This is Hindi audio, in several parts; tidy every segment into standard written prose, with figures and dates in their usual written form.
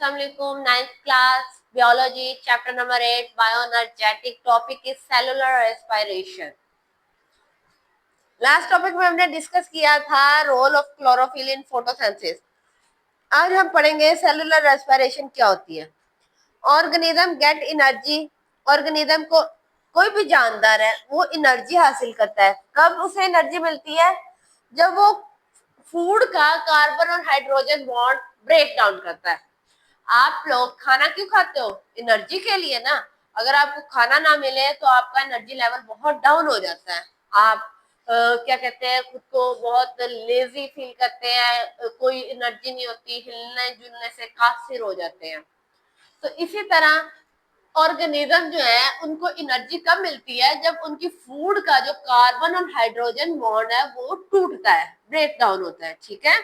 Assalamualaikum, ninth class biology chapter number 8 bioenergetic topic is cellular respiration. Last topic में हमने डिस्कस किया था role of chlorophyll in photosynthesis. आज हम पढ़ेंगे सेलुलर रेस्पिरेशन क्या होती है। Organism get energy. ऑर्गेनिज्म को कोई भी जानदार है वो एनर्जी हासिल करता है। कब उसे एनर्जी मिलती है? जब वो फूड का कार्बन और हाइड्रोजन बॉन्ड ब्रेक डाउन करता है। आप लोग खाना क्यों खाते हो? एनर्जी के लिए ना। अगर आपको खाना ना मिले तो आपका एनर्जी लेवल बहुत डाउन हो जाता है। आप क्या कहते हैं, खुद को बहुत लेजी फील करते हैं, कोई एनर्जी नहीं होती, हिलने जुलने से कासिर हो जाते हैं। तो इसी तरह ऑर्गेनिज्म जो है उनको एनर्जी कब मिलती है? जब उनकी फूड का जो कार्बन और हाइड्रोजन बॉन्ड है वो टूटता है, ब्रेक डाउन होता है। ठीक है,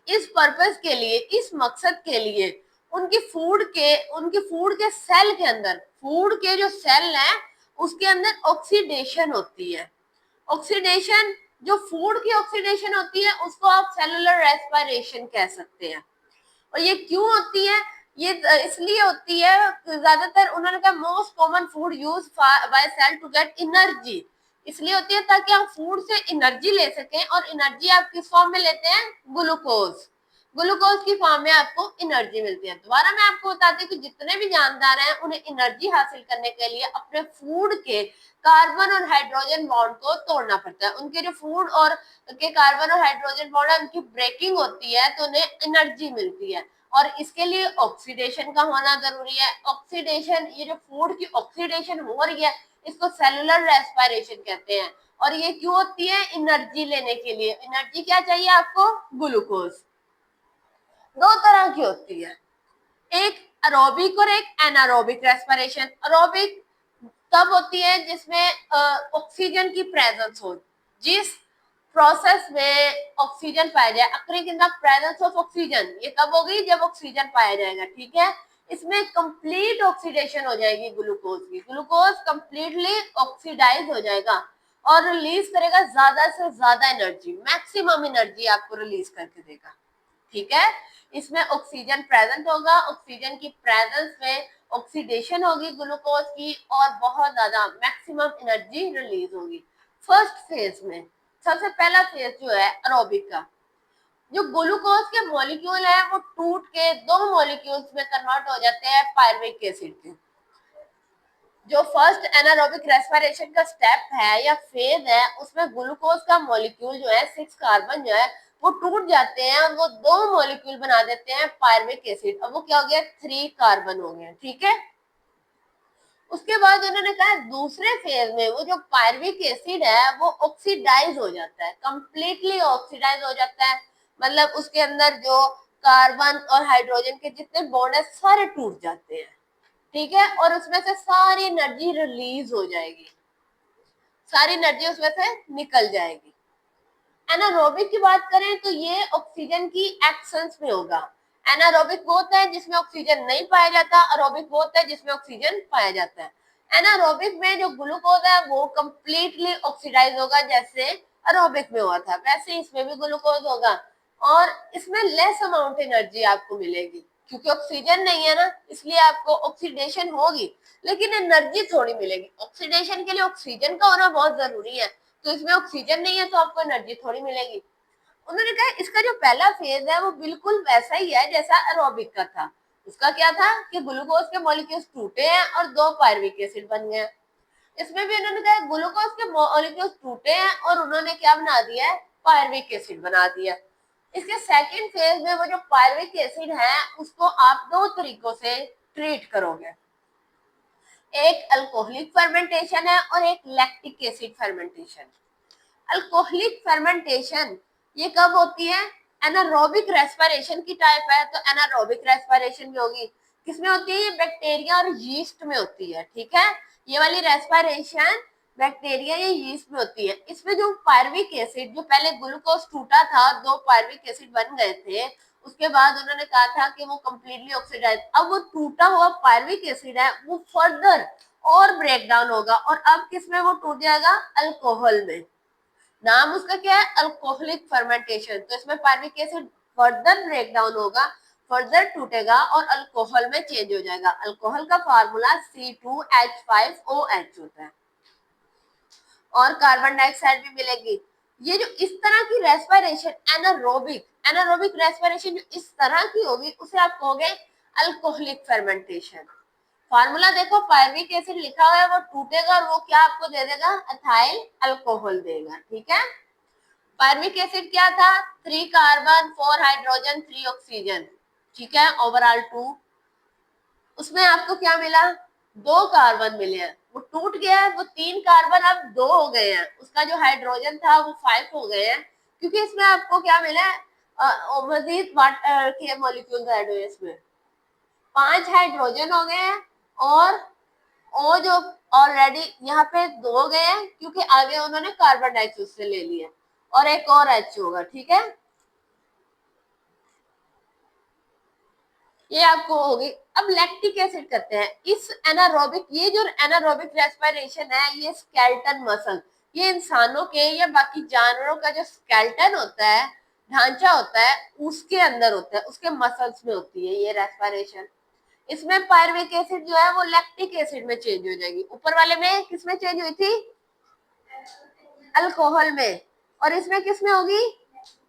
इस पर्पस के लिए, इस मकसद के लिए उनके फूड के सेल के अंदर, फूड के जो सेल हैं उसके अंदर ऑक्सीडेशन होती है। ऑक्सीडेशन, जो फूड की ऑक्सीडेशन होती है उसको आप सेलुलर रेस्पिरेशन कह सकते हैं। और ये क्यों होती है? ये इसलिए होती है, ज्यादातर उन्होंने कहा most common food use by cell to get energy. इसलिए होती है ताकि आप फूड से एनर्जी ले सकें। और एनर्जी आप किस फॉर्म में लेते हैं? ग्लूकोज। ग्लूकोज की फॉर्म में आपको एनर्जी मिलती है। दोबारा मैं आपको बताती हूँ कि जितने भी जानदार हैं उन्हें एनर्जी हासिल करने के लिए अपने फूड के कार्बन और हाइड्रोजन बॉन्ड को तोड़ना पड़ता है। उनके जो फूड और के कार्बन और हाइड्रोजन बॉन्ड है उनकी ब्रेकिंग होती है तो उन्हें एनर्जी मिलती है। और इसके लिए ऑक्सीडेशन का होना जरूरी है। ऑक्सीडेशन, ये जो फूड की ऑक्सीडेशन हो रही है इसको सेलुलर रेस्पिरेशन कहते हैं। और ये क्यों होती है? एनर्जी लेने के लिए। एनर्जी क्या चाहिए आपको? ग्लूकोज। दो तरह की होती है, एक एरोबिक और एक एनारोबिक रेस्पिरेशन। एरोबिक तब होती है जिसमें ऑक्सीजन की प्रेजेंस हो। जिस प्रोसेस में ऑक्सीजन पाया जाए, occurring in the presence of oxygen, ये कब होगी? जब ऑक्सीजन पाया जाएगा। ठीक है, इसमें कंप्लीट ऑक्सीडेशन हो जाएगी ग्लूकोज की। ग्लूकोज कंप्लीटली ऑक्सीडाइज हो जाएगा और रिलीज करेगा ज्यादा से ज्यादा एनर्जी, मैक्सिमम एनर्जी आपको रिलीज करके देगा। ठीक है, इसमें ऑक्सीजन प्रेजेंट होगा, ऑक्सीजन की प्रेजेंस में ऑक्सीडेशन होगी ग्लूकोज की और बहुत ज्यादा मैक्सिमम एनर्जी रिलीज होगी। फर्स्ट फेज में सबसे पहला फेज जो है एरोबिक का, जो ग्लूकोज के मॉलिक्यूल है वो टूट के दो मॉलिक्यूल्स में कन्वर्ट हो जाते हैं पायरुविक एसिड के। जो फर्स्ट एनारोबिक रेस्पिरेशन का स्टेप है या फेज है उसमें ग्लूकोज का मॉलिक्यूल जो है 6 कार्बन जो है वो टूट जाते हैं और वो दो मॉलिक्यूल बना देते हैं पायरुविक एसिड। अब वो क्या हो गया? 3 कार्बन हो गए। ठीक है, उसके बाद उन्होंने कहा दूसरे फेज में वो जो पायरुविक एसिड है वो ऑक्सीडाइज हो जाता है, कंप्लीटली ऑक्सीडाइज हो जाता है। मतलब उसके अंदर जो कार्बन और हाइड्रोजन के जितने बॉन्ड है सारे टूट जाते हैं। ठीक है, और उसमें से सारी एनर्जी रिलीज हो जाएगी, सारी एनर्जी उसमें से निकल जाएगी। एनारोबिक की बात करें तो ये ऑक्सीजन की एक्सेंस में होगा। एनारोबिक वो होता है जिसमें ऑक्सीजन नहीं पाया जाता, एरोबिक वो होता है जिसमें ऑक्सीजन पाया जाता है। एनारोबिक में जो ग्लूकोज है वो कंप्लीटली ऑक्सीडाइज होगा, जैसे एरोबिक में हुआ था वैसे इसमें भी ग्लूकोज होगा और इसमें लेस अमाउंट एनर्जी आपको मिलेगी क्योंकि ऑक्सीजन नहीं है ना, इसलिए आपको ऑक्सीडेशन होगी लेकिन एनर्जी थोड़ी मिलेगी। ऑक्सीडेशन के लिए ऑक्सीजन का होना बहुत जरूरी है, तो इसमें ऑक्सीजन नहीं है तो आपको एनर्जी थोड़ी मिलेगी। उन्होंने कहा इसका जो पहला फेज है वो बिल्कुल वैसा ही है जैसा एरोबिक का था। उसका क्या था कि ग्लूकोज के मॉलिक्यूल्स टूटे हैं और दो पायरुविक एसिड बन गए। इसमें भी उन्होंने कहा ग्लूकोज के मॉलिक्यूल्स टूटे हैं और उन्होंने क्या बना दिया है? पायरुविक एसिड बना दिया। इसके सेकंड फेज में वो जो पायरुविक एसिड है उसको आप दो तरीकों से ट्रीट करोगे, एक अल्कोहलिक फर्मेंटेशन है और एक lactic acid fermentation. Alcoholic fermentation ये कब होती है? एनारोबिक रेस्पिरेशन की टाइप है, तो एनारोबिक रेस्पिरेशन भी होगी। किसमें होती है? ये बैक्टीरिया और यीस्ट में होती है। ठीक है, ये वाली रेस्पिरेशन बैक्टीरिया या यीस्ट में होती है। इसमें जो पायरुविक एसिड, जो पहले ग्लूकोज टूटा था, दो पायरुविक एसिड बन गए थे, उसके बाद उन्होंने कहा था कि वो कंप्लीटली ऑक्सीडाइज, अब वो टूटा हुआ पायरुविक एसिड है वो फर्दर और ब्रेक डाउन होगा और अब किसमें वो टूट जाएगा? अल्कोहल में। नाम उसका क्या है? Alcoholic fermentation. तो इसमें pyruvic acid further break down होगा, फर्दर टूटेगा और अल्कोहल में चेंज हो जाएगा। अल्कोहल का फार्मूला C2H5OH होता है और कार्बन डाइऑक्साइड भी मिलेगी। ये जो इस तरह की रेस्पिरेशन एनारोबिक एनारोबिक रेस्पिरेशन जो इस तरह की होगी उसे आप कहोगे अल्कोहलिक फर्मेंटेशन। फार्मूला देखो, पायरुविक एसिड लिखा हुआ है, वो टूटेगा और वो क्या आपको दे देगा, एथाइल अल्कोहल देगा। ठीक है, पायरुविक एसिड क्या था, 3 कार्बन 4 हाइड्रोजन 3 ऑक्सीजन, ठीक है, ओवरऑल 2। उसमें आपको क्या मिला, 2 कार्बन मिले हैं, वो टूट गया है, वो 3 कार्बन अब 2 हो गए हैं, उसका जो हाइड्रोजन था वो 5 हो गए हैं, क्योंकि इसमें आपको क्या मिला है, मजीद वाटर के मॉलिक्यूल ऐड हुए, इसमें 5 हाइड्रोजन हो गए हैं और ओ जो ऑलरेडी यहाँ पे 2 हो गए हैं, क्योंकि आगे उन्होंने कार्बन डाइऑक्साइड से ले लिया और एक और H होगा। ठीक है, ये आपको होगी। अब लैक्टिक एसिड करते हैं। इस एनारोबिक, ये जो एनारोबिक रेस्पिरेशन है, ये स्केलेटन मसल, ये इंसानों के या बाकी जानवरों का जो स्केलेटन होता है, ढांचा होता है, उसके अंदर होता है, उसके मसल्स में होती है ये रेस्पिरेशन। इसमें पायरुविक एसिड जो है वो लैक्टिक एसिड में चेंज हो जाएगी। ऊपर वाले में किस में चेंज हुई थी, अल्कोहल में, और इसमें किस में होगी,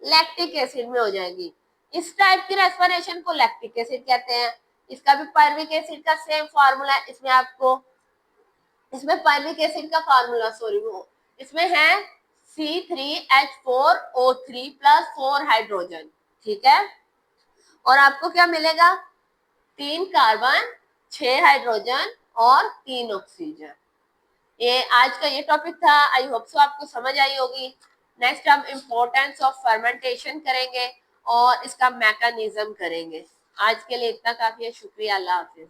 लैक्टिक एसिड में हो जाएगी। इस टाइप की रेस्पिरेशन को लैक्टिक एसिड कहते हैं। इसका भी पायरुविक एसिड का सेम फार्मूला है। इसमें आपको, इसमें पायरुविक एसिड का फार्मूला वो इसमें है C3H4O3 प्लस 4 हाइड्रोजन। ठीक है, और आपको क्या मिलेगा, 3 कार्बन 6 हाइड्रोजन और 3 ऑक्सीजन। ये आज का ये टॉपिक था। आई होप सो आपको समझ आई होगी। नेक्स्ट हम इम्पोर्टेंस ऑफ फर्मेंटेशन करेंगे और इसका मैकेनिज्म करेंगे। आज के लिए इतना काफी है। शुक्रिया, अल्लाह हाफिज।